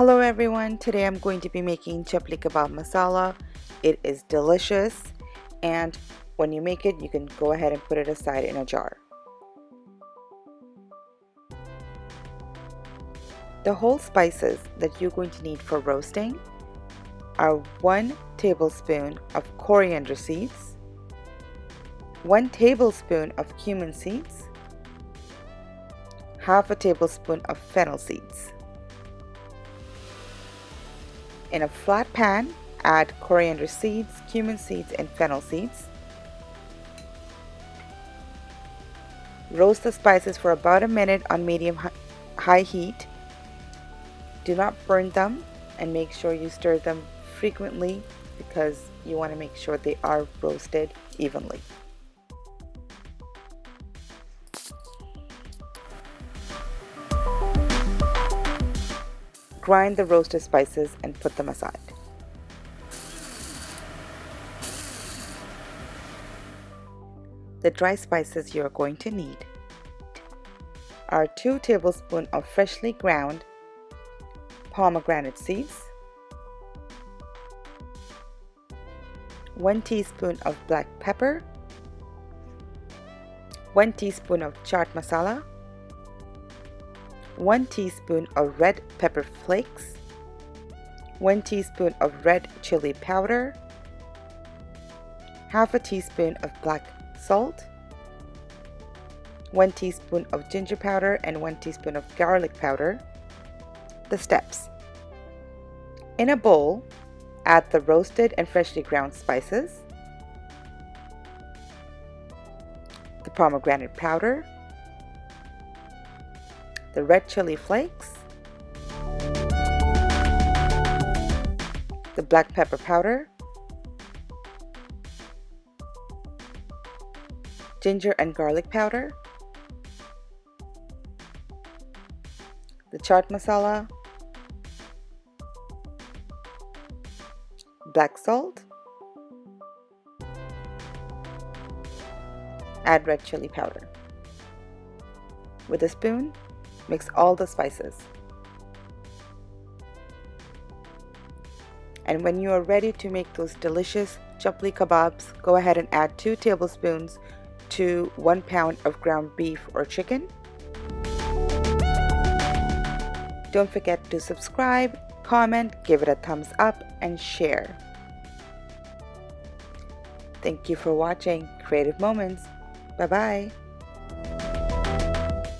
Hello everyone, today I'm going to be making chapli kebab masala. It is delicious, and when you make it you can go ahead and put it aside in a jar. The whole spices that you're going to need for roasting are 1 tablespoon of coriander seeds, 1 tablespoon of cumin seeds, half a tablespoon of fennel seeds. In a flat pan, add coriander seeds, cumin seeds, and fennel seeds. Roast the spices for about a minute on medium-high heat. Do not burn them, and make sure you stir them frequently because you want to make sure they are roasted evenly. Grind the roasted spices and put them aside. The dry spices you are going to need are 2 tablespoons of freshly ground pomegranate seeds, 1 teaspoon of black pepper, 1 teaspoon of chaat masala, 1 teaspoon of red pepper flakes, 1 teaspoon of red chili powder, half a teaspoon of black salt, 1 teaspoon of ginger powder, and 1 teaspoon of garlic powder. The steps: in a bowl, add the roasted and freshly ground spices, the pomegranate powder, the red chili flakes, the black pepper powder, ginger and garlic powder, the chaat masala, black salt, add red chili powder. With a spoon, mix all the spices. And when you are ready to make those delicious chapli kebabs, go ahead and add 2 tablespoons to 1 pound of ground beef or chicken. Don't forget to subscribe, comment, give it a thumbs up, and share. Thank you for watching Creative Moments. Bye-bye.